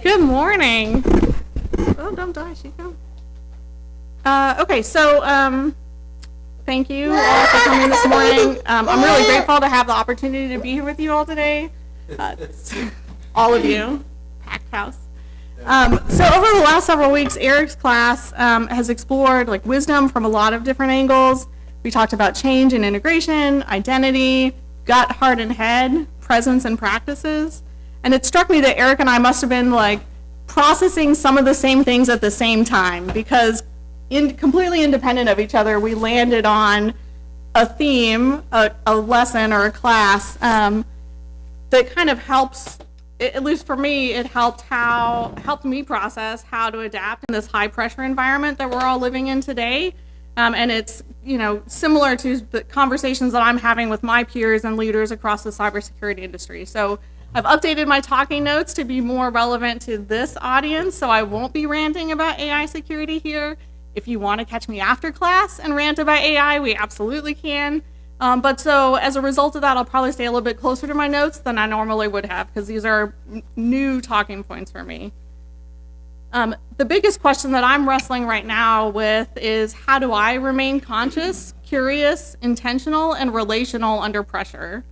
Good morning. Oh, don't die, Chico. Okay, so thank you all for coming this morning. I'm really grateful to have the opportunity to be here with you all today. All of you, packed house. So over the last several weeks, Eric's class has explored like wisdom from a lot of different angles. We talked about change and integration, identity, gut, heart, and head, presence, and practices. And it struck me that Eric and I must have been like processing some of the same things at the same time, because completely independent of each other, we landed on a theme, a lesson or a class that kind of helps, at least for me, it helped me process how to adapt in this high pressure environment that we're all living in today. And it's, similar to the conversations that I'm having with my peers and leaders across the cybersecurity industry. So I've updated my talking notes to be more relevant to this audience, so I won't be ranting about AI security here. If you want to catch me after class and rant about AI, we absolutely can. But so as a result of that, I'll probably stay a little bit closer to my notes than I normally would have, because these are new talking points for me. The biggest question that I'm wrestling right now with is, how do I remain conscious, curious, intentional, and relational under pressure?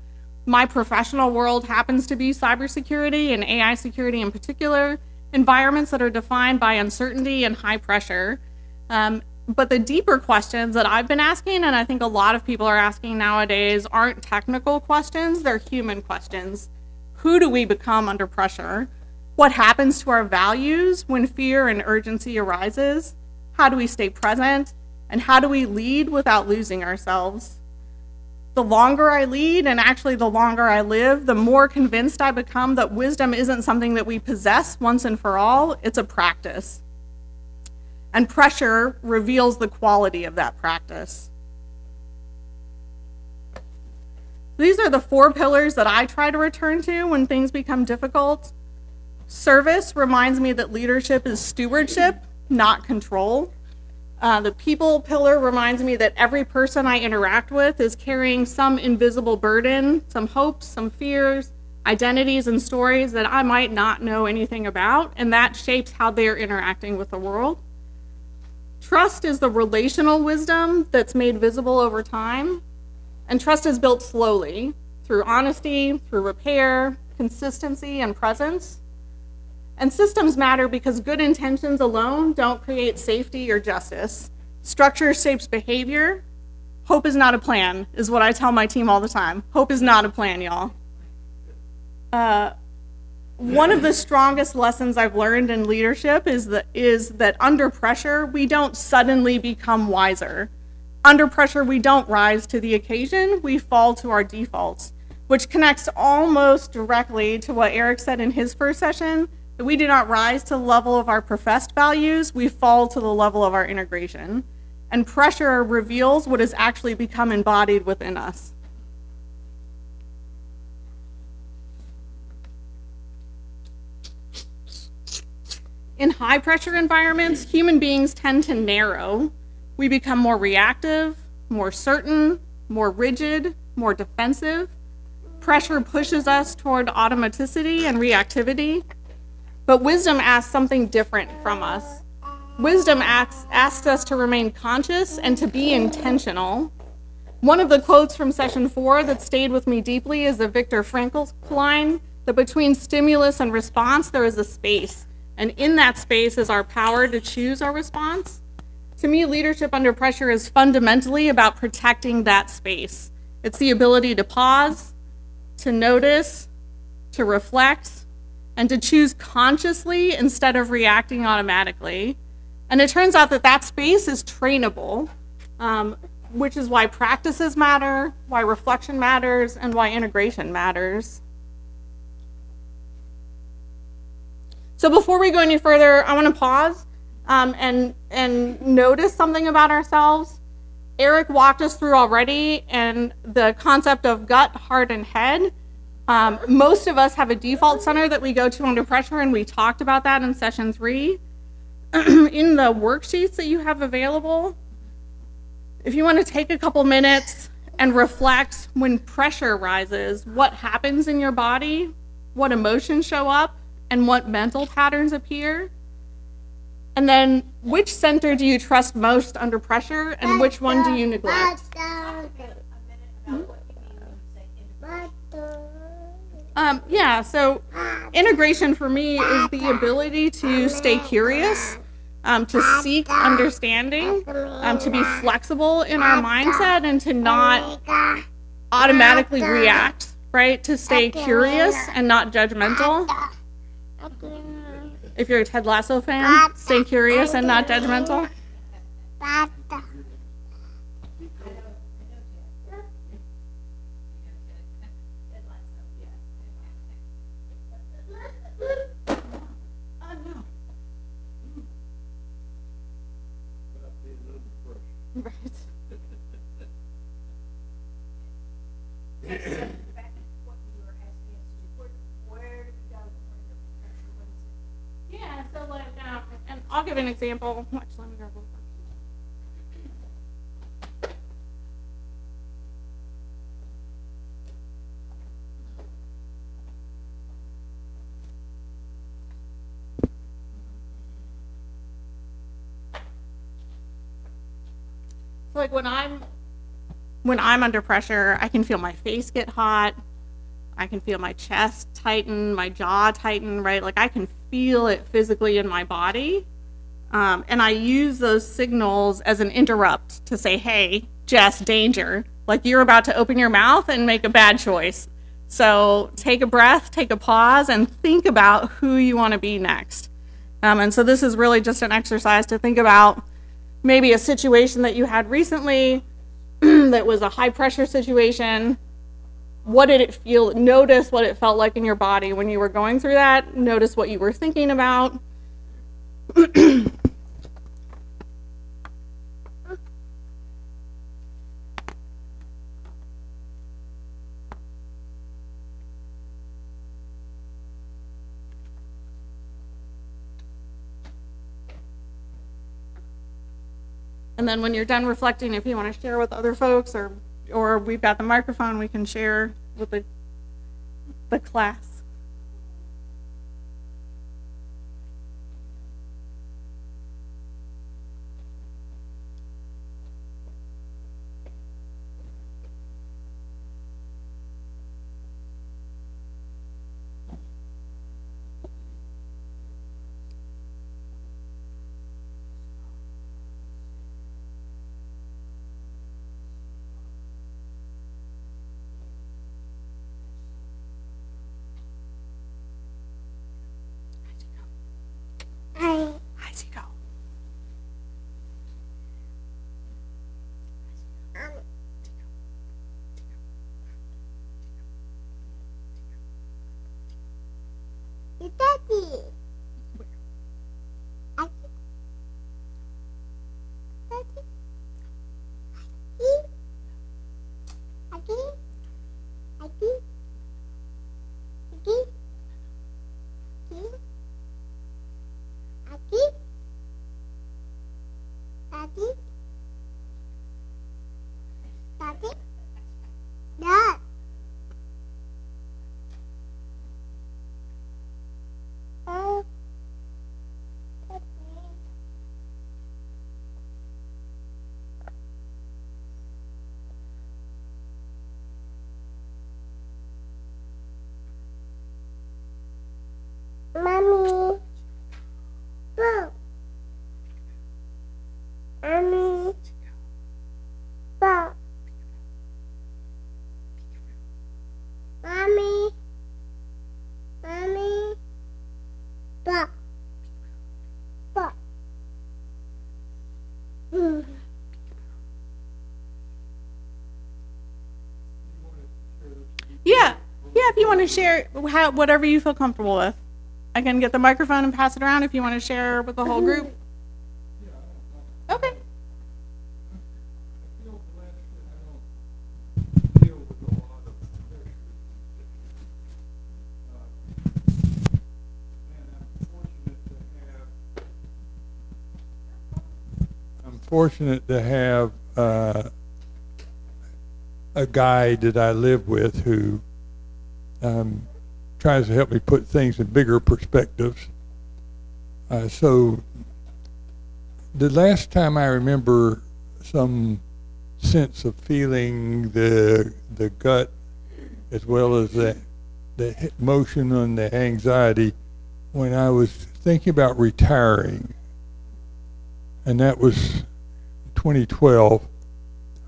My professional world happens to be cybersecurity and AI security in particular, environments that are defined by uncertainty and high pressure. But the deeper questions that I've been asking, and I think a lot of people are asking nowadays, aren't technical questions, they're human questions. Who do we become under pressure? What happens to our values when fear and urgency arises? How do we stay present? And how do we lead without losing ourselves? The longer I lead, and actually the longer I live, the more convinced I become that wisdom isn't something that we possess once and for all, it's a practice. And pressure reveals the quality of that practice. These are the 4 pillars that I try to return to when things become difficult. Service reminds me that leadership is stewardship, not control. The people pillar reminds me that every person I interact with is carrying some invisible burden, some hopes, some fears, identities, and stories that I might not know anything about, and that shapes how they're interacting with the world. Trust is the relational wisdom that's made visible over time, and trust is built slowly through honesty, through repair, consistency, and presence. And systems matter because good intentions alone don't create safety or justice. Structure shapes behavior. Hope is not a plan, is what I tell my team all the time. Hope is not a plan, y'all. One of the strongest lessons I've learned in leadership is that under pressure, we don't suddenly become wiser. Under pressure, we don't rise to the occasion, we fall to our defaults, which connects almost directly to what Eric said in his first session, that we do not rise to the level of our professed values, we fall to the level of our integration. And pressure reveals what has actually become embodied within us. In high pressure environments, human beings tend to narrow. We become more reactive, more certain, more rigid, more defensive. Pressure pushes us toward automaticity and reactivity. But wisdom asks something different from us. Wisdom asks us to remain conscious and to be intentional. One of the quotes from session 4 that stayed with me deeply is the Viktor Frankl line, that between stimulus and response, there is a space. And in that space is our power to choose our response. To me, leadership under pressure is fundamentally about protecting that space. It's the ability to pause, to notice, to reflect, and to choose consciously instead of reacting automatically. And it turns out that that space is trainable, which is why practices matter, why reflection matters, and why integration matters. So before we go any further, I want to pause and notice something about ourselves. Eric walked us through already and the concept of gut, heart, and head. Most of us have a default center that we go to under pressure, and we talked about that in session 3. In the worksheets that you have available, if you want to take a couple minutes and reflect when pressure rises, what happens in your body, what emotions show up, and what mental patterns appear? And then which center do you trust most under pressure and which one do you neglect? Yeah, so integration for me is the ability to stay curious, to seek understanding, to be flexible in our mindset and to not automatically react, right? To stay curious and not judgmental. If you're a Ted Lasso fan, stay curious and not judgmental. Right. Yeah, so like, and I'll give an example. Actually, let me grab one first. So like when I'm under pressure, I can feel my face get hot. I can feel my chest tighten, my jaw tighten, right? Like I can feel it physically in my body. And I use those signals as an interrupt to say, hey, Jess, danger. Like you're about to open your mouth and make a bad choice. So take a breath, take a pause, and think about who you want to be next. And so this is really just an exercise to think about maybe a situation that you had recently that was a high pressure situation. What did it feel? Notice what it felt like in your body when you were going through that. Notice what you were thinking about. And then when you're done reflecting, if you want to share with other folks or we've got the microphone, we can share with the class. Mommy. Boo. Mommy. Boo. Mommy. Mommy. Boo. Boo. Yeah, if you want to share whatever you feel comfortable with. I can get the microphone and pass it around if you want to share with the whole group. Okay. I'm fortunate to have a guy that I live with who tries to help me put things in bigger perspectives. So the last time I remember some sense of feeling the gut as well as the emotion and the anxiety when I was thinking about retiring, and that was 2012.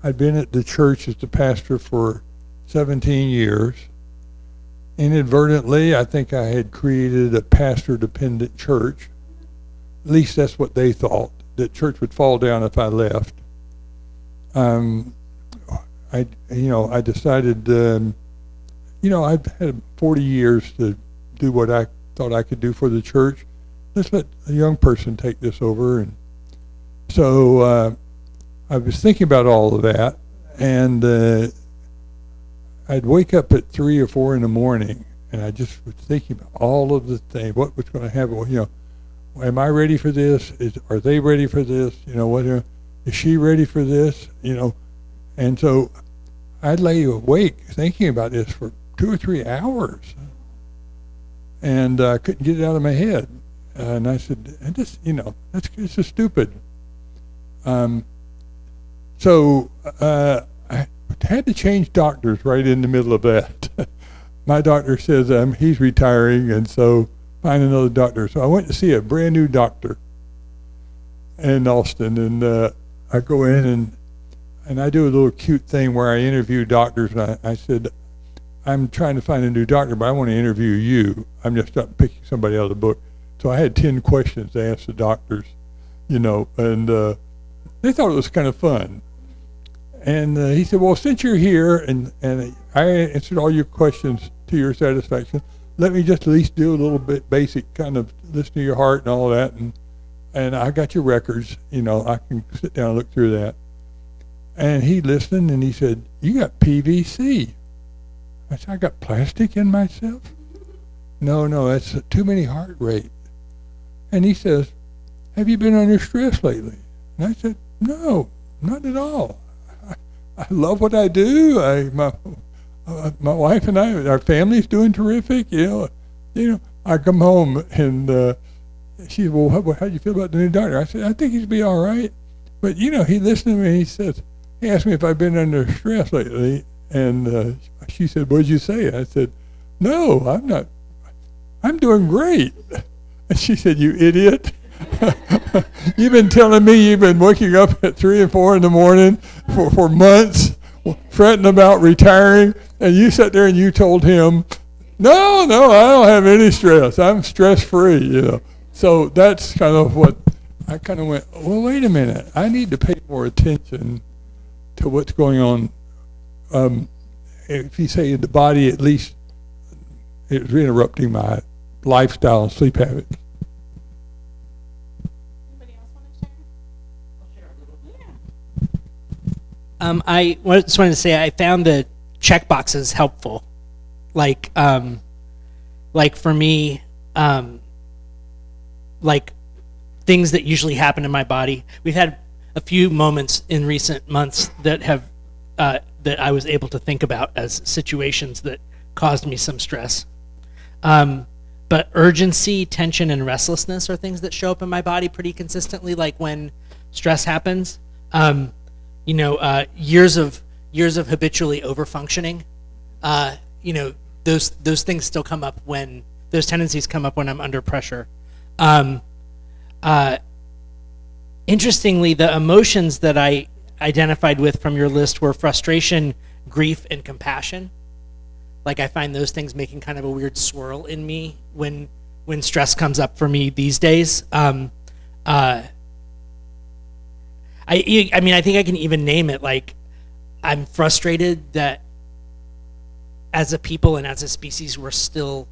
I'd been at the church as the pastor for 17 years. Inadvertently, I think I had created a pastor-dependent church. At least that's what they thought, that church would fall down if I left. I decided, I've had 40 years to do what I thought I could do for the church. Let's let a young person take this over. And so I was thinking about all of that, and I'd wake up at 3 or 4 in the morning, and I just was thinking about all of the things, what was going to happen, am I ready for this? Are they ready for this? Is she ready for this? And so I'd lay awake thinking about this for 2 or 3 hours, and I couldn't get it out of my head. And I said, this is stupid. So I had to change doctors right in the middle of that. My doctor says he's retiring, and so find another doctor. So I went to see a brand new doctor in Austin, and I go in and I do a little cute thing where I interview doctors, and I said, I'm trying to find a new doctor, but I want to interview you. I'm just not picking somebody out of the book. So I had 10 questions to ask the doctors, and they thought it was kind of fun. And he said, well, since you're here and I answered all your questions to your satisfaction, let me just at least do a little bit basic kind of listen to your heart and all that. And I got your records, I can sit down and look through that. And he listened and he said, you got PVC. I said, I got plastic in myself? No, that's too many heart rate. And he says, have you been under stress lately? And I said, no, not at all. I love what I do. My wife and I, our family's doing terrific. I come home and she said, well, how do you feel about the new doctor? I said, I think he'll be all right. But he listened to me. He asked me if I've been under stress lately, and she said, what did you say? I said, no, I'm not. I'm doing great. And she said, you idiot. You've been telling me you've been waking up at 3 and 4 in the morning for months, fretting about retiring, and you sat there and you told him, no, I don't have any stress. I'm stress-free, So that's kind of what I kind of went, well, wait a minute. I need to pay more attention to what's going on. If you say in the body, at least it's interrupting my lifestyle and sleep habits. Anybody else want to share? I just wanted to say I found the check boxes helpful. Like for me, like things that usually happen in my body. We've had a few moments in recent months that have that I was able to think about as situations that caused me some stress. But urgency, tension, and restlessness are things that show up in my body pretty consistently. Like when stress happens, years of habitually overfunctioning. Those things still come up when those tendencies come up when I'm under pressure. Interestingly, the emotions that I identified with from your list were frustration, grief, and compassion. Like I find those things making kind of a weird swirl in me when stress comes up for me these days. I think I can even name it. Like I'm frustrated that as a people and as a species, we're still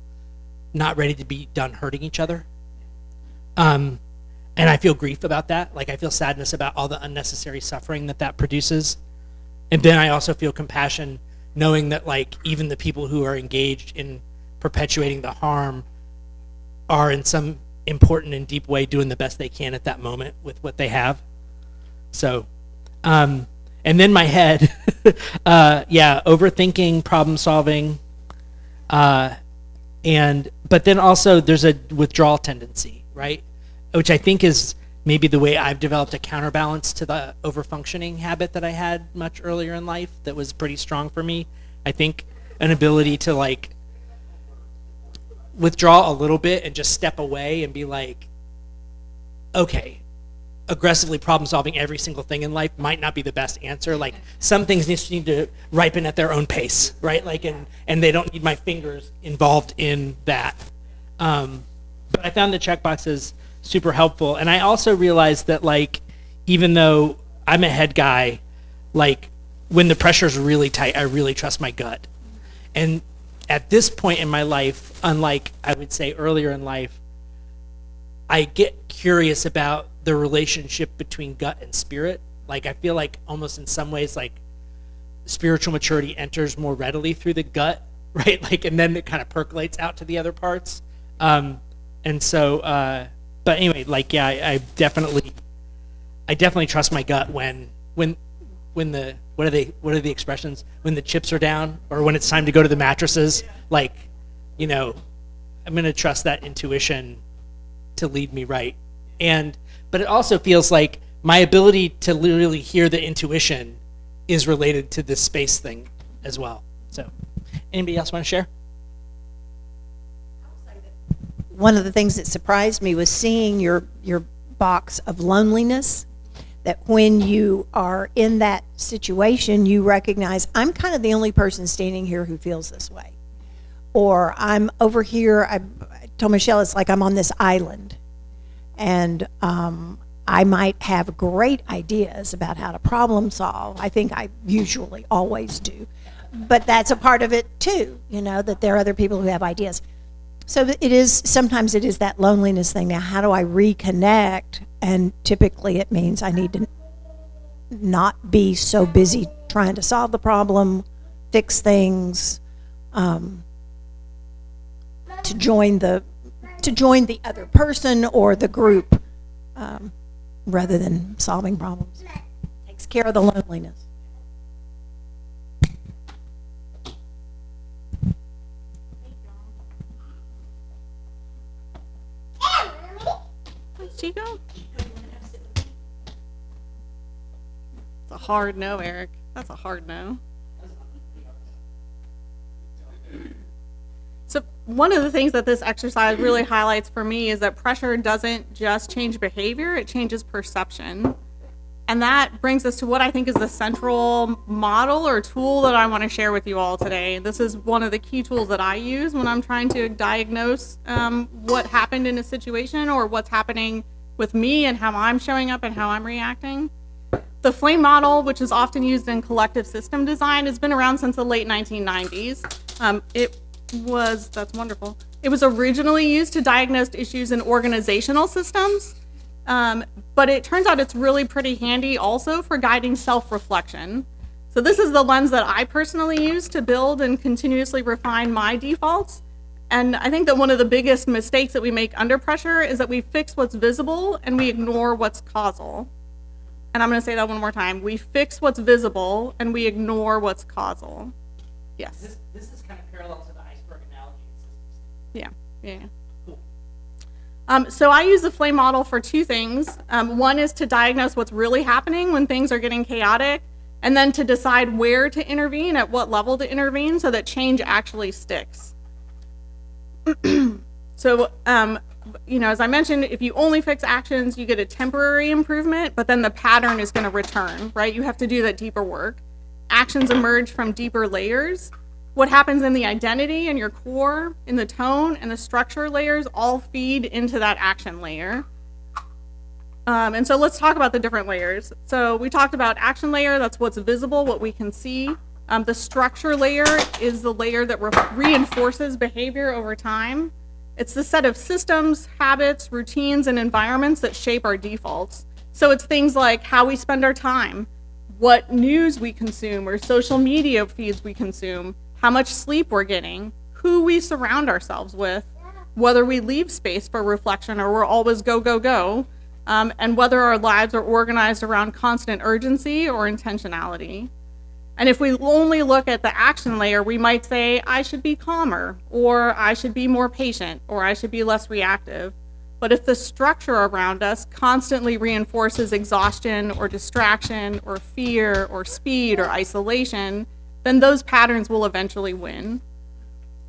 not ready to be done hurting each other. And I feel grief about that. Like I feel sadness about all the unnecessary suffering that produces. And then I also feel compassion knowing that like even the people who are engaged in perpetuating the harm are in some important and deep way doing the best they can at that moment with what they have. So, and then my head, overthinking, problem solving, But then also there's a withdrawal tendency, right? Which I think is maybe the way I've developed a counterbalance to the overfunctioning habit that I had much earlier in life that was pretty strong for me. I think an ability to like withdraw a little bit and just step away and be like, okay, aggressively problem solving every single thing in life might not be the best answer. Like some things need to ripen at their own pace, right? Like and they don't need my fingers involved in that. But I found the checkboxes super helpful, and I also realized that like even though I'm a head guy, like when the pressure's really tight, I really trust my gut. And at this point in my life, unlike I would say earlier in life, I get curious about the relationship between gut and spirit. Like I feel like almost in some ways like spiritual maturity enters more readily through the gut, right? Like, and then it kind of percolates out to the other parts. And so, but anyway, like, yeah, I definitely trust my gut when the, what are the expressions? When the chips are down or when it's time to go to the mattresses, like, you know, I'm going to trust that intuition to lead me right. But it also feels like my ability to literally hear the intuition is related to this space thing as well. So anybody else want to share? One of the things that surprised me was seeing your box of loneliness, that when you are in that situation, you recognize, I'm kind of the only person standing here who feels this way. Or I'm over here, I told Michelle, it's like I'm on this island. And I might have great ideas about how to problem solve. I think I usually always do. But that's a part of it too, you know, that there are other people who have ideas. So sometimes it is that loneliness thing. Now, how do I reconnect? And typically it means I need to not be so busy trying to solve the problem, fix things, to join the other person or the group, rather than solving problems. Takes care of the loneliness. Where'd she go? It's a hard no, Eric. That's a hard no. So one of the things that this exercise really highlights for me is that pressure doesn't just change behavior, it changes perception. And that brings us to what I think is the central model or tool that I want to share with you all today. This is one of the key tools that I use when I'm trying to diagnose what happened in a situation or what's happening with me and how I'm showing up and how I'm reacting. The flame model, which is often used in collective system design, has been around since the late 1990s. That's wonderful. It was originally used to diagnose issues in organizational systems, but it turns out it's really pretty handy also for guiding self-reflection. So this is the lens that I personally use to build and continuously refine my defaults. And I think that one of the biggest mistakes that we make under pressure is that we fix what's visible and we ignore what's causal. And I'm going to say that one more time. We fix what's visible and we ignore what's causal. Yes. This is kind of parallel to the iceberg analogy. Yeah. Cool. So I use the flame model for two things. One is to diagnose what's really happening when things are getting chaotic, and then to decide where to intervene, at what level to intervene, so that change actually sticks. So, as I mentioned, if you only fix actions, you get a temporary improvement, but then the pattern is going to return, right? You have to do that deeper work. Actions emerge from deeper layers. What happens in the identity and your core, in the tone and the structure layers all feed into that action layer. And so let's talk about the different layers. So we talked about action layer, that's what's visible, what we can see. The structure layer is the layer that reinforces behavior over time. It's the set of systems, habits, routines, and environments that shape our defaults. So it's things like how we spend our time, what news we consume or social media feeds we consume, how much sleep we're getting, who we surround ourselves with, whether we leave space for reflection or we're always go, go, go, and whether our lives are organized around constant urgency or intentionality. And if we only look at the action layer, we might say, I should be calmer, or I should be more patient, or I should be less reactive. But if the structure around us constantly reinforces exhaustion or distraction or fear or speed or isolation, then those patterns will eventually win.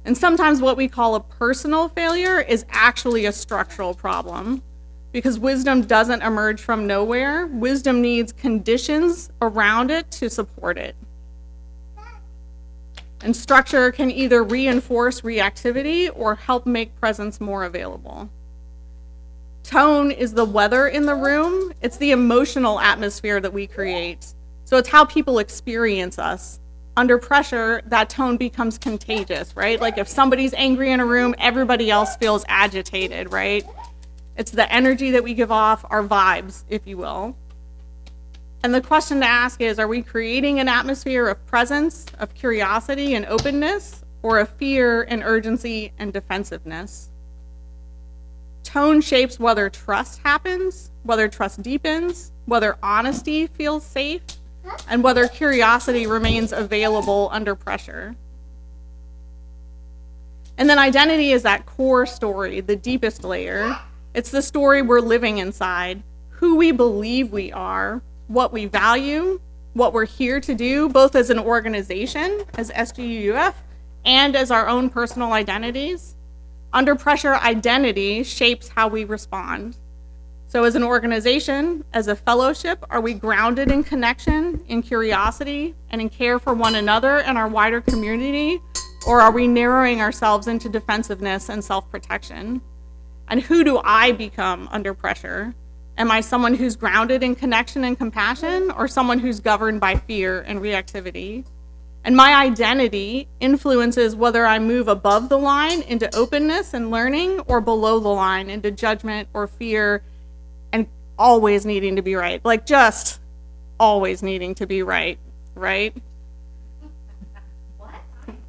And sometimes what we call a personal failure is actually a structural problem, because wisdom doesn't emerge from nowhere. Wisdom needs conditions around it to support it. And structure can either reinforce reactivity or help make presence more available. Tone is the weather in the room. It's the emotional atmosphere that we create. So it's how people experience us. Under pressure, that tone becomes contagious, right? Like if somebody's angry in a room, everybody else feels agitated, right? It's the energy that we give off, our vibes, if you will. And the question to ask is, are we creating an atmosphere of presence, of curiosity and openness, or of fear and urgency and defensiveness? Tone shapes whether trust happens, whether trust deepens, whether honesty feels safe, and whether curiosity remains available under pressure. And then identity is that core story, the deepest layer. It's the story we're living inside, who we believe we are, what we value, what we're here to do, both as an organization, as SGUF, and as our own personal identities. Under pressure, identity shapes how we respond. So as an organization, as a fellowship, are we grounded in connection, in curiosity, and in care for one another and our wider community? Or are we narrowing ourselves into defensiveness and self-protection? And who do I become under pressure? Am I someone who's grounded in connection and compassion, or someone who's governed by fear and reactivity? And my identity influences whether I move above the line into openness and learning, or below the line into judgment or fear and always needing to be right. Like just always needing to be right, right?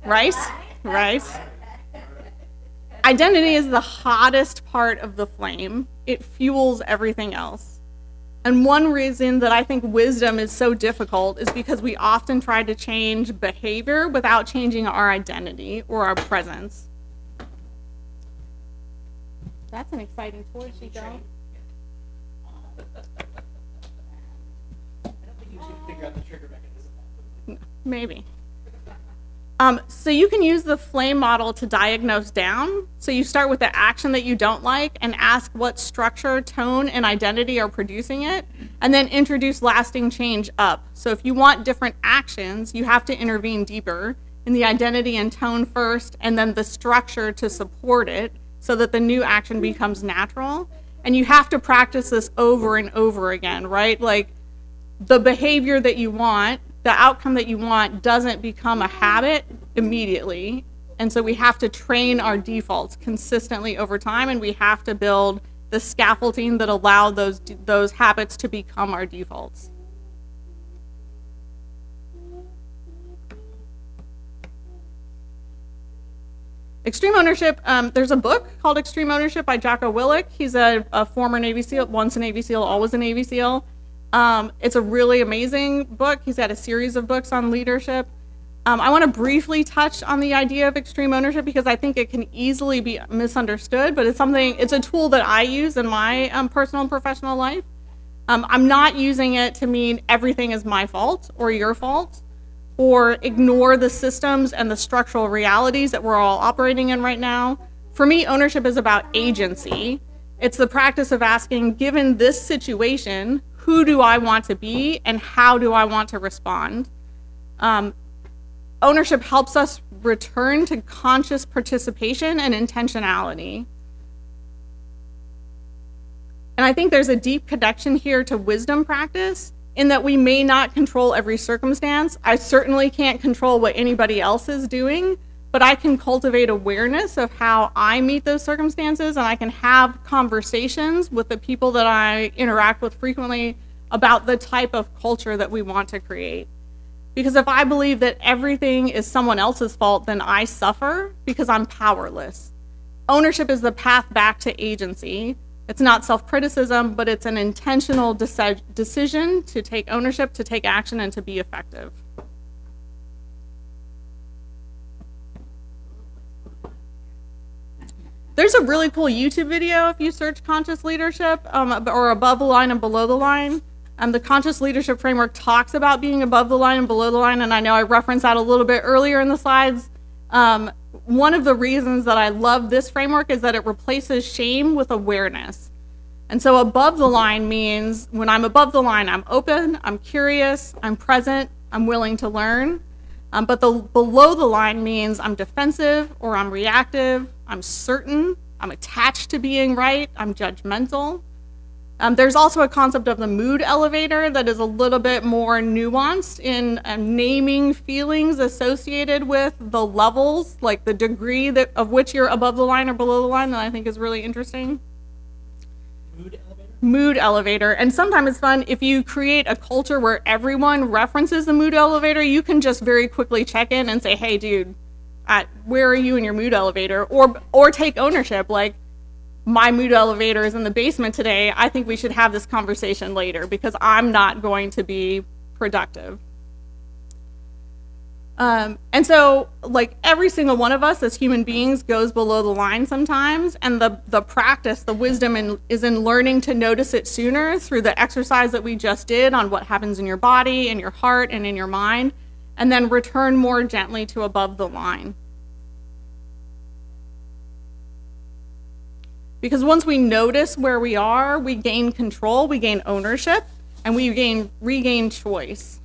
Right? Identity is the hottest part of the flame. It fuels everything else. And one reason that I think wisdom is so difficult is because we often try to change behavior without changing our identity or our presence. That's an exciting toy, Chico. I don't think you should figure out the trigger mechanism. Maybe. So you can use the flame model to diagnose down. So you start with the action that you don't like and ask what structure, tone, and identity are producing it, and then introduce lasting change up. So if you want different actions, you have to intervene deeper in the identity and tone first, and then the structure to support it so that the new action becomes natural. And you have to practice this over and over again, right? Like the behavior that you want, the outcome that you want doesn't become a habit immediately. And so we have to train our defaults consistently over time, and we have to build the scaffolding that allow those habits to become our defaults. Extreme ownership, there's a book called Extreme Ownership by Jocko Willink. He's a former Navy SEAL, once a Navy SEAL, always a Navy SEAL. It's a really amazing book. He's had a series of books on leadership. I want to briefly touch on the idea of extreme ownership because I think it can easily be misunderstood, but it's a tool that I use in my personal and professional life. I'm not using it to mean everything is my fault or your fault, or ignore the systems and the structural realities that we're all operating in right now. For me, ownership is about agency. It's the practice of asking, given this situation, who do I want to be and how do I want to respond? Ownership helps us return to conscious participation and intentionality. And I think there's a deep connection here to wisdom practice in that we may not control every circumstance. I certainly can't control what anybody else is doing, but I can cultivate awareness of how I meet those circumstances, and I can have conversations with the people that I interact with frequently about the type of culture that we want to create. Because if I believe that everything is someone else's fault, then I suffer because I'm powerless. Ownership is the path back to agency. It's not self-criticism, but it's an intentional decision to take ownership, to take action, and to be effective. There's a really cool YouTube video if you search conscious leadership, or above the line and below the line. The conscious leadership framework talks about being above the line and below the line, and I know I referenced that a little bit earlier in the slides. One of the reasons that I love this framework is that it replaces shame with awareness. And so above the line means when I'm above the line, I'm open, I'm curious, I'm present, I'm willing to learn. But the below the line means I'm defensive or I'm reactive, I'm certain, I'm attached to being right, I'm judgmental. There's also a concept of the mood elevator that is a little bit more nuanced in naming feelings associated with the levels, like the degree of which you're above the line or below the line, that I think is really interesting. Mood elevator? Mood elevator. And sometimes it's fun if you create a culture where everyone references the mood elevator, you can just very quickly check in and say, hey, dude, where are you in your mood elevator? Or take ownership, like, my mood elevator is in the basement today. I think we should have this conversation later because I'm not going to be productive. And so, like, every single one of us as human beings goes below the line sometimes, and the practice, the wisdom is in learning to notice it sooner through the exercise that we just did on what happens in your body, in your heart, and in your mind, and then return more gently to above the line. Because once we notice where we are, we gain control, we gain ownership, and we regain choice.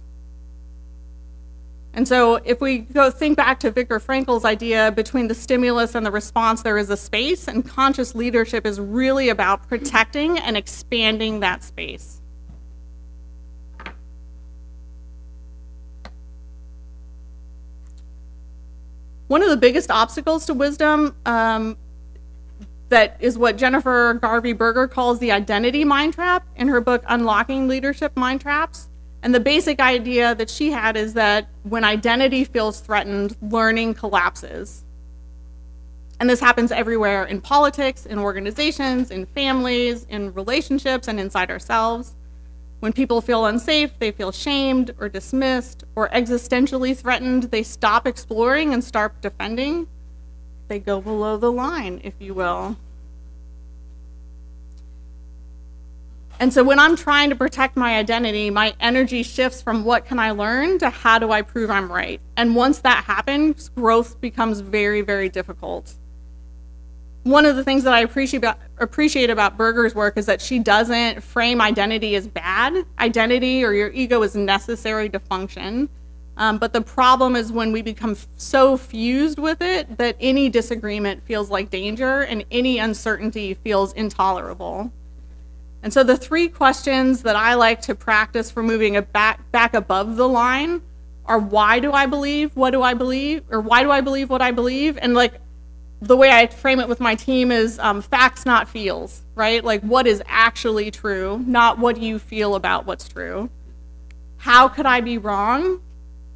And so if we go think back to Viktor Frankl's idea, between the stimulus and the response, there is a space, and conscious leadership is really about protecting and expanding that space. One of the biggest obstacles to wisdom, that is what Jennifer Garvey Berger calls the identity mind trap in her book, Unlocking Leadership Mind Traps. And the basic idea that she had is that when identity feels threatened, learning collapses. And this happens everywhere, in politics, in organizations, in families, in relationships, and inside ourselves. When people feel unsafe, they feel shamed or dismissed or existentially threatened, they stop exploring and start defending. They go below the line, if you will. And so when I'm trying to protect my identity, my energy shifts from what can I learn to how do I prove I'm right. And once that happens, growth becomes very, very difficult. One of the things that I appreciate about Berger's work is that she doesn't frame identity as bad. Identity or your ego is necessary to function. But the problem is when we become so fused with it that any disagreement feels like danger and any uncertainty feels intolerable. And so the three questions that I like to practice for moving back above the line are, why do I believe what do I believe? Or why do I believe what I believe? And like the way I frame it with my team is facts, not feels, right? Like what is actually true, not what you feel about what's true. How could I be wrong?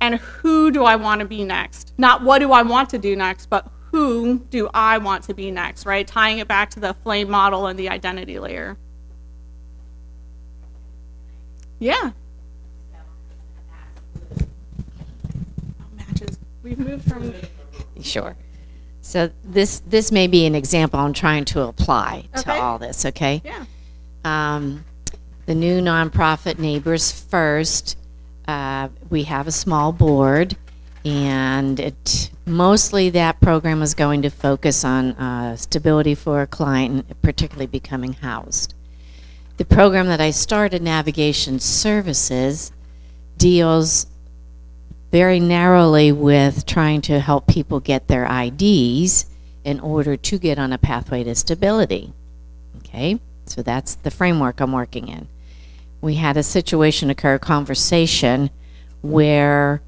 And who do I want to be next? Not what do I want to do next, but who do I want to be next, right? Tying it back to the flame model and the identity layer. Yeah. Matches. We've moved from... Sure. So this may be an example I'm trying to apply to all this, okay? Yeah. The new nonprofit Neighbors First, we have a small board, and mostly that program is going to focus on stability for a client, particularly becoming housed. The program that I started, Navigation Services, deals very narrowly with trying to help people get their IDs in order to get on a pathway to stability. Okay, so that's the framework I'm working in. We had a situation occur, a conversation, where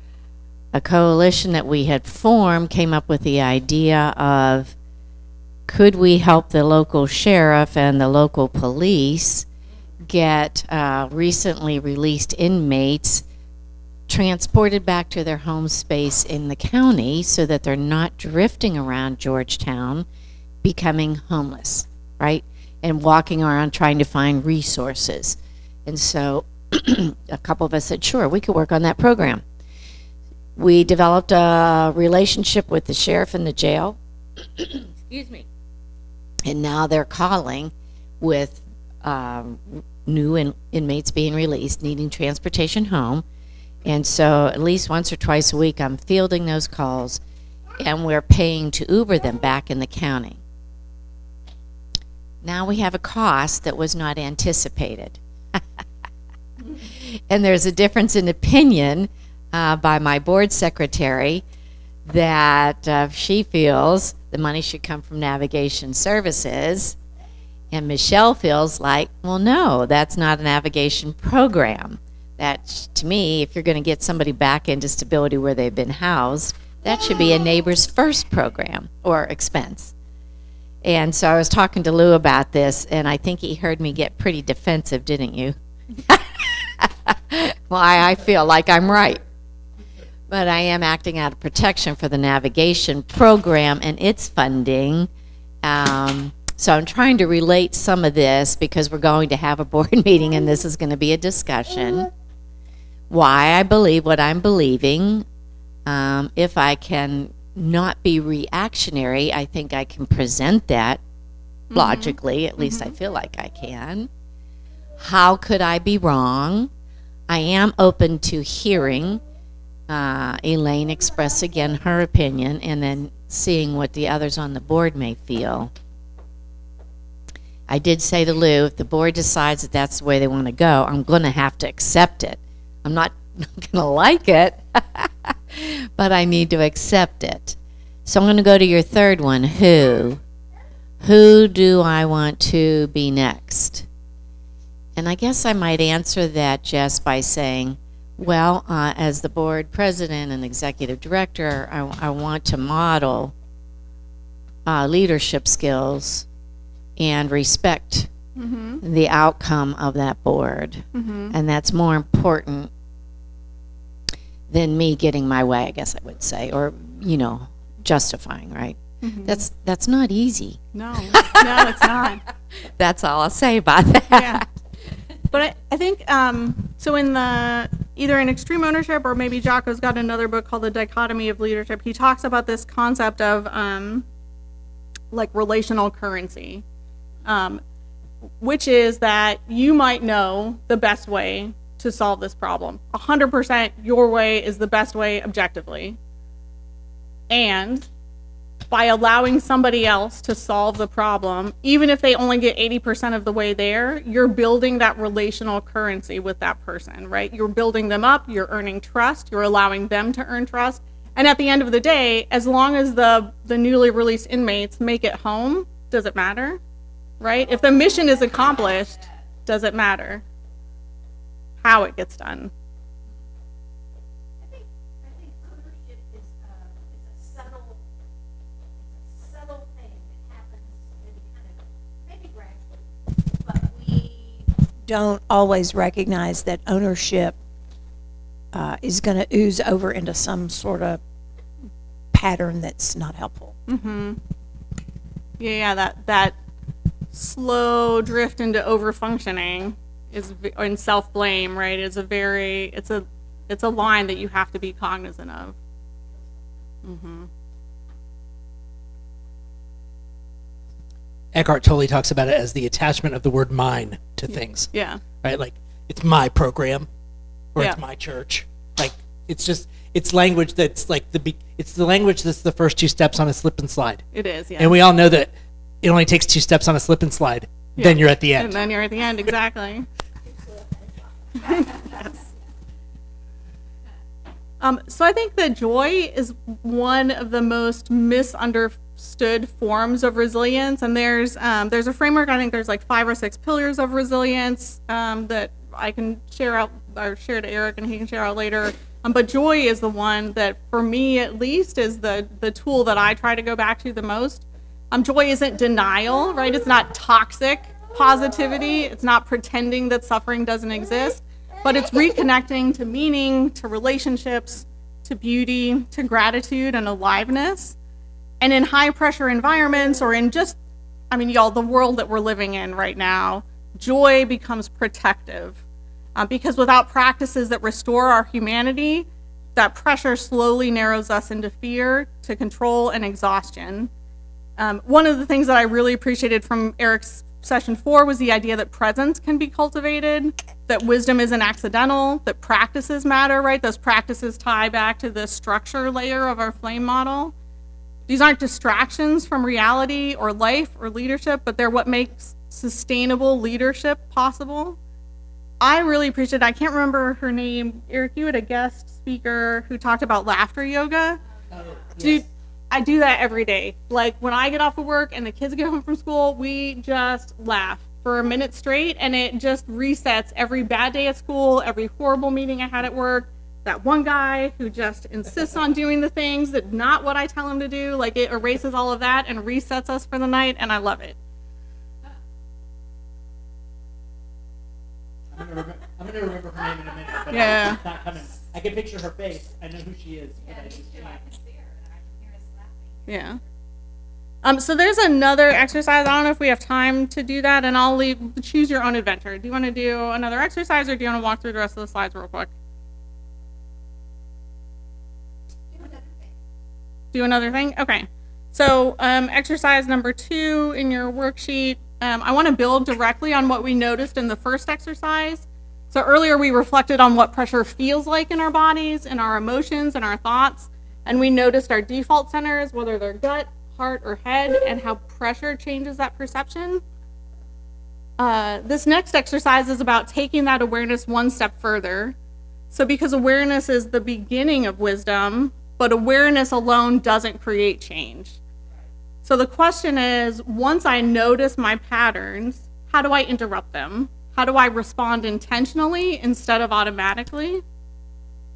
a coalition that we had formed came up with the idea of, could we help the local sheriff and the local police get recently released inmates transported back to their home space in the county so that they're not drifting around Georgetown becoming homeless, right? And walking around trying to find resources. And so a couple of us said, sure, we could work on that program. We developed a relationship with the sheriff and the jail. Excuse me. And now they're calling with new inmates being released, needing transportation home. And so at least once or twice a week, I'm fielding those calls, and we're paying to Uber them back in the county. Now we have a cost that was not anticipated. And there's a difference in opinion by my board secretary that she feels the money should come from navigation services. And Michelle feels like, well, no, that's not a navigation program. That, to me, if you're going to get somebody back into stability where they've been housed, that should be a Neighbors First program or expense. And so I was talking to Lou about this, and I think he heard me get pretty defensive, didn't you? Why, I feel like I'm right. But I am acting out of protection for the navigation program and its funding. So I'm trying to relate some of this because we're going to have a board meeting and this is going to be a discussion. Why I believe what I'm believing. If I can not be reactionary, I think I can present that logically. At least I feel like I can. How could I be wrong? I am open to hearing Elaine express again her opinion and then seeing what the others on the board may feel. I did say to Lou, if the board decides that that's the way they want to go, I'm going to have to accept it. I'm not going to like it, but I need to accept it. So I'm going to go to your third one, who. Who do I want to be next? And I guess I might answer that, Jess, by saying, well, as the board president and executive director, I want to model leadership skills and respect the outcome of that board. And that's more important than me getting my way, I guess I would say, or, you know, justifying, right? That's not easy. No, no, it's not. That's all I'll say about that. Yeah. But I think, so in the, either in Extreme Ownership or maybe Jocko's got another book called The Dichotomy of Leadership, he talks about this concept of like relational currency, which is that you might know the best way to solve this problem. 100% your way is the best way objectively. And by allowing somebody else to solve the problem, even if they only get 80% of the way there, you're building that relational currency with that person, right? You're building them up, you're earning trust, you're allowing them to earn trust. And at the end of the day, as long as the newly released inmates make it home, does it matter, right? If the mission is accomplished, does it matter how it gets done? I think ownership is a subtle thing that happens maybe gradually, but we don't always recognize that ownership is going to ooze over into some sort of pattern that's not helpful. Yeah, that slow drift into over-functioning is, and self-blame, right, is a very, it's a line that you have to be cognizant of. Eckhart Tolle talks about it as the attachment of the word mine to things, Yeah. right? Like, it's my program, or Yeah. it's my church. Like, it's just, it's language that's like it's the language that's the first two steps on a slip and slide. It is, yeah. And we all know that it only takes two steps on a slip and slide. Yeah. Then you're at the end. And then you're at the end, exactly. Yes. So I think that joy is one of the most misunderstood forms of resilience, and there's a framework. I think there's like 5 or 6 pillars of resilience that I can share out, or share to Eric, and he can share out later. But joy is the one that, for me at least, is the tool that I try to go back to the most. Joy isn't denial, right? It's not toxic positivity. It's not pretending that suffering doesn't exist, but it's reconnecting to meaning, to relationships, to beauty, to gratitude and aliveness. And in high pressure environments, or in just, I mean, y'all, the world that we're living in right now, joy becomes protective. Because without practices that restore our humanity, that pressure slowly narrows us into fear, to control and exhaustion. One of the things that I really appreciated from Eric's session 4 was the idea that presence can be cultivated, that wisdom isn't accidental, that practices matter, right? Those practices tie back to the structure layer of our flame model. These aren't distractions from reality or life or leadership, but they're what makes sustainable leadership possible. I really appreciate, I can't remember her name. Eric, you had a guest speaker who talked about laughter yoga. Dude, I do that every day. Like when I get off of work and the kids get home from school, we just laugh for a minute straight, and it just resets every bad day at school, every horrible meeting I had at work, that one guy who just insists on doing the things that not what I tell him to do. Like it erases all of that and resets us for the night, and I love it. I'm gonna remember her name in a minute, but Yeah. it's not coming. I can picture her face. I know who she is. But I just can't. Yeah. So there's another exercise. I don't know if we have time to do that, and I'll leave, choose your own adventure. Do you want to do another exercise, or do you want to walk through the rest of the slides real quick? Do another thing? Okay. So exercise number 2 in your worksheet, I want to build directly on what we noticed in the first exercise. So earlier we reflected on what pressure feels like in our bodies, in our emotions, and our thoughts. And we noticed our default centers, whether they're gut, heart, or head, and how pressure changes that perception. This next exercise is about taking that awareness one step further. So because awareness is the beginning of wisdom, but awareness alone doesn't create change. So the question is, once I notice my patterns, how do I interrupt them? How do I respond intentionally instead of automatically?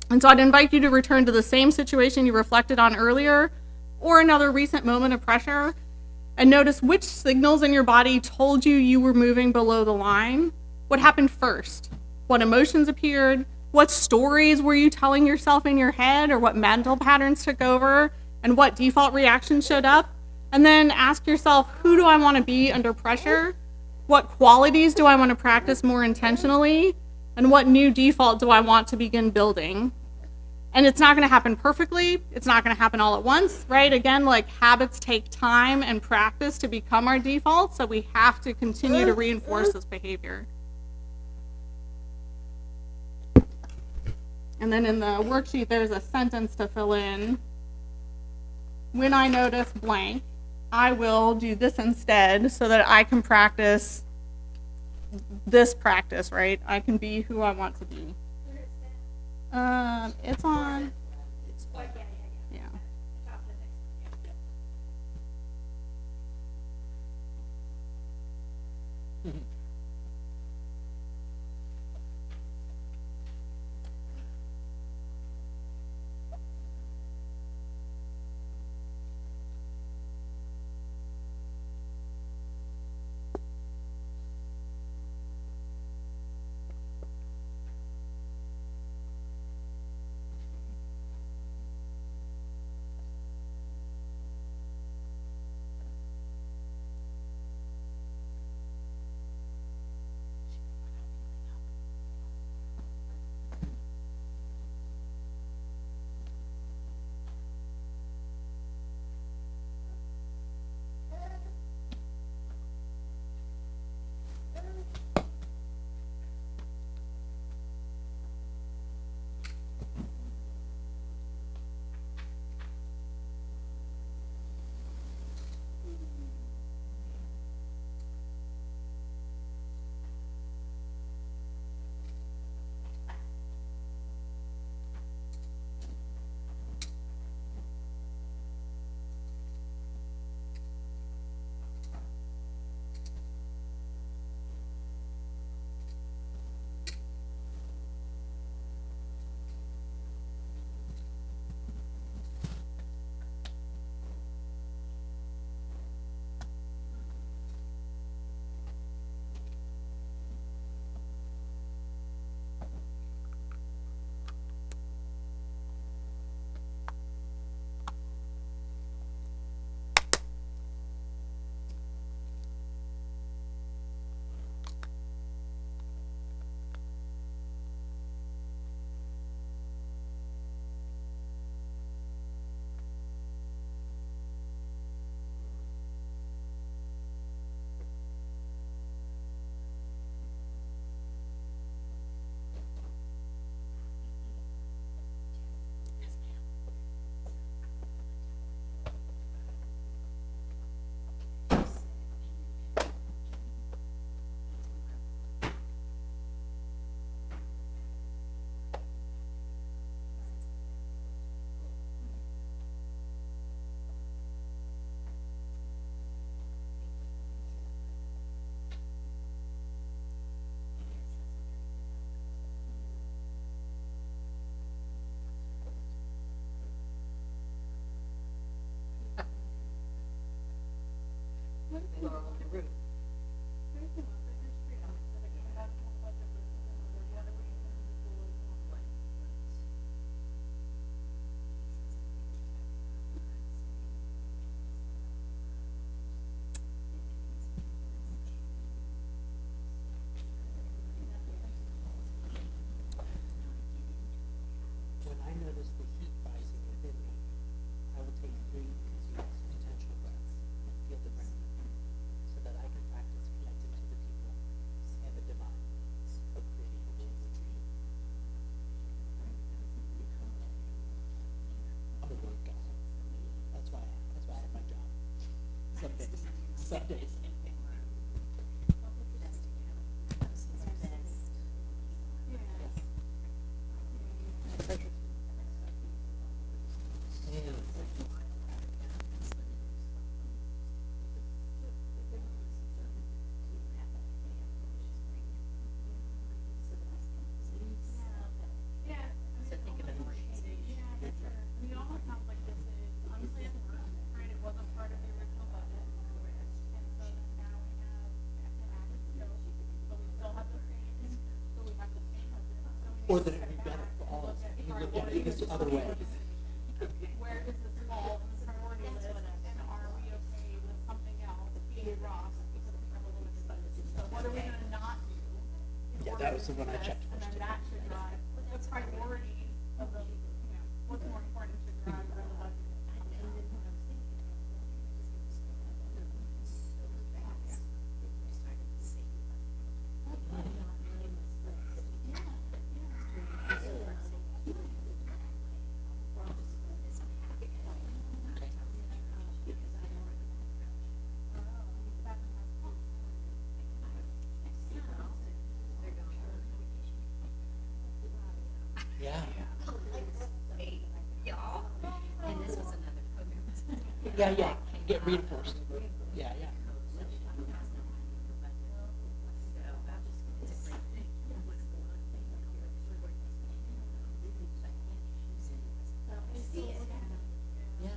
And so I'd invite you to return to the same situation you reflected on earlier, or another recent moment of pressure, and notice which signals in your body told you you were moving below the line. What happened first? What emotions appeared? What stories were you telling yourself in your head, or what mental patterns took over, and what default reactions showed up? And then ask yourself, who do I want to be under pressure? What qualities do I want to practice more intentionally? And what new default do I want to begin building? And it's not going to happen perfectly. It's not going to happen all at once, right? Again, like habits take time and practice to become our default, so we have to continue to reinforce this behavior. And then in the worksheet, there's a sentence to fill in. When I notice blank, I will do this instead so that I can practice this practice, right? I can be who I want to be. It's on. Yeah. When I notice the heat rising within me, I will take 3 continuous intentional breaths and feel the breath so that I can practice connecting to the people and the divine of creating a world with dream. I'm a word guy. That's why I have my job. Some days. We almost have like this is unplanned work, right? It wasn't part of the original budget. And so then now we have an added scope, but we still have the same, so we have the same budget. So we Or need that to it would be step better back for all of us and if you look look at it this other way. where does this fall in the priority list, and are we okay with something else being dropped because we have a limited budget? So what are we gonna not do? Yeah, that was the one I checked And first. then that should drive the priorities of the, what's more important should drive where the budget is. Yeah. And this was another program. Yeah. Get reinforced. Yeah. Yeah. Yeah.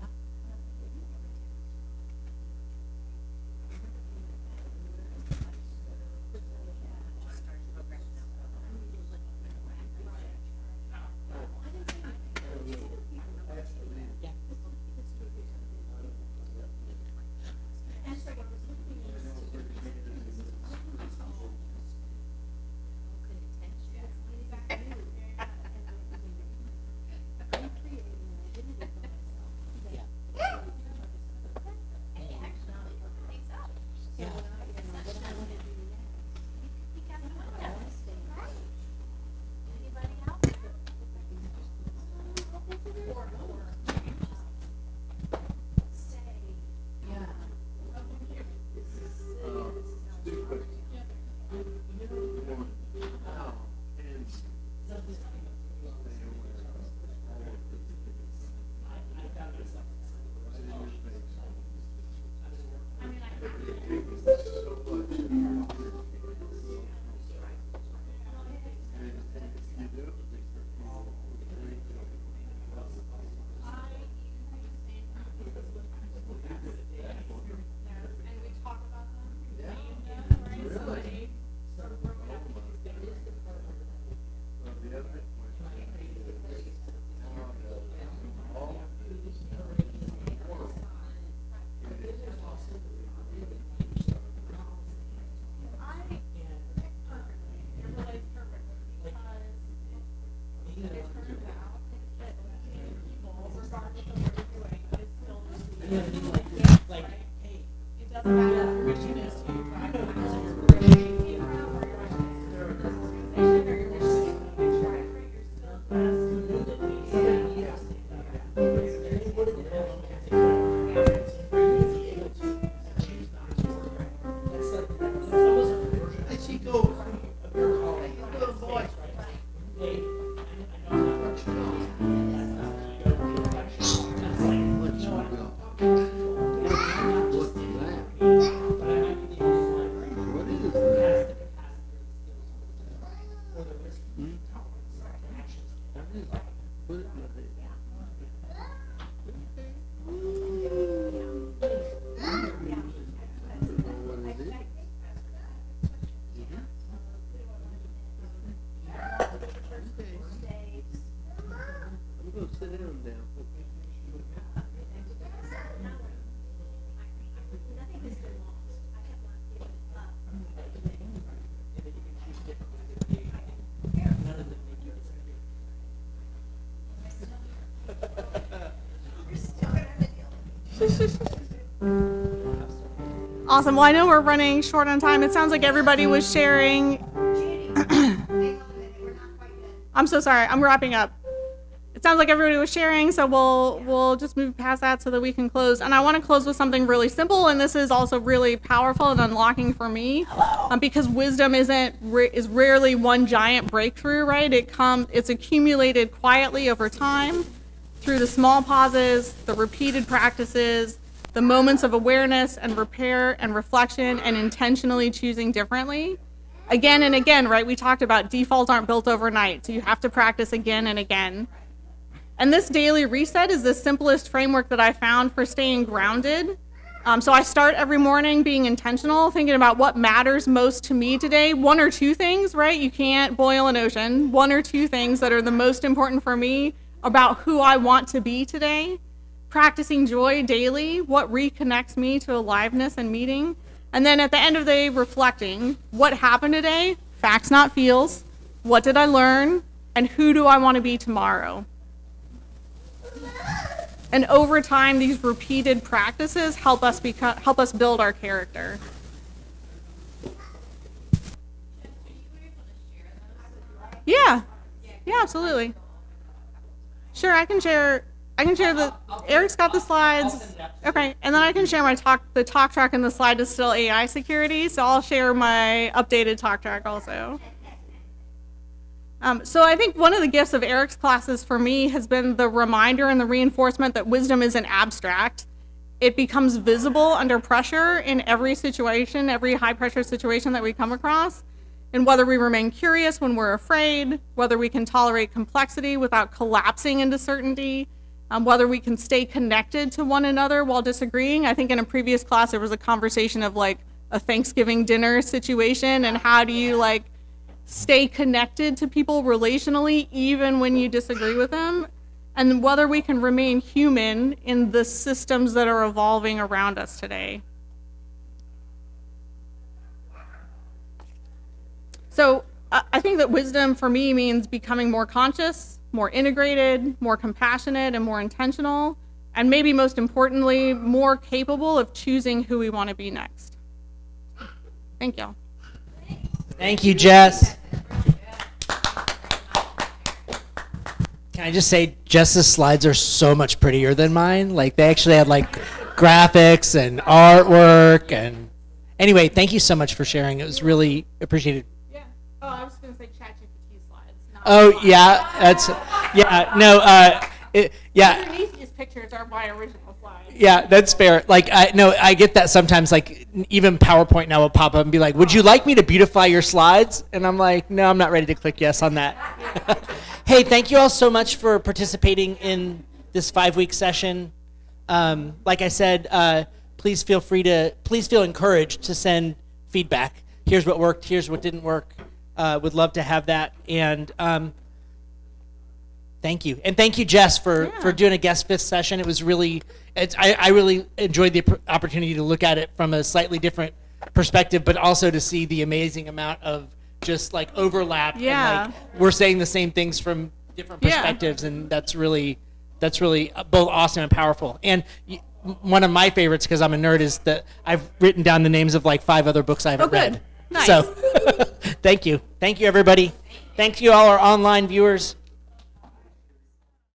Awesome. Well, I know we're running short on time. It sounds like everybody was sharing. I'm so sorry. I'm wrapping up. It sounds like everybody was sharing, so we'll just move past that so that we can close. And I want to close with something really simple, and this is also really powerful and unlocking for me, because wisdom is rarely one giant breakthrough, right? It's accumulated quietly over time through the small pauses, the repeated practices, the moments of awareness and repair and reflection, and intentionally choosing differently. Again and again, right? We talked about defaults aren't built overnight, so you have to practice again and again. And this daily reset is the simplest framework that I found for staying grounded. So I start every morning being intentional, thinking about what matters most to me today. One or two things, right? You can't boil an ocean. One or two things that are the most important for me about who I want to be today. Practicing joy daily, what reconnects me to aliveness and meaning. And then at the end of the day, reflecting what happened today, facts not feels, what did I learn, and who do I want to be tomorrow? And over time, these repeated practices help us build our character. Yeah, absolutely. Sure, I can share Eric's got the slides. Okay, and then I can share the talk track, and the slide is still AI security, so I'll share my updated talk track also. So I think one of the gifts of Eric's classes for me has been the reminder and the reinforcement that wisdom isn't abstract. It becomes visible under pressure in every situation, every high pressure situation that we come across. And whether we remain curious when we're afraid, whether we can tolerate complexity without collapsing into certainty, whether we can stay connected to one another while disagreeing. I think in a previous class there was a conversation of like a Thanksgiving dinner situation, and how do you like stay connected to people relationally even when you disagree with them, and whether we can remain human in the systems that are evolving around us today. So I think that wisdom for me means becoming more conscious, more integrated, more compassionate, and more intentional, and maybe most importantly, more capable of choosing who we want to be next. Thank you. Thank you, Jess. Can I just say, Jess's slides are so much prettier than mine. Like, they actually had like graphics and artwork. And anyway, thank you so much for sharing. It was really appreciated. Yeah. Oh, I was going to say ChatGPT slides. Oh, yeah. That's, yeah. No, yeah. Underneath these pictures are my original slides. Yeah, that's fair. Like, I get that sometimes. Like, even PowerPoint now will pop up and be like, "Would you like me to beautify your slides?" And I'm like, "No, I'm not ready to click yes on that." Hey, thank you all so much for participating in this 5-week session. Like I said, please feel encouraged to send feedback. Here's what worked. Here's what didn't work. Would love to have that. And thank you. And thank you, Jess, for doing a guest fifth session. It was really, I really enjoyed the opportunity to look at it from a slightly different perspective, but also to see the amazing amount of just like overlap. Yeah. And like we're saying the same things from different perspectives, and that's really both awesome and powerful. And one of my favorites, because I'm a nerd, is that I've written down the names of like 5 other books I haven't read. Nice. So thank you. Thank you, everybody. Thank you all our online viewers.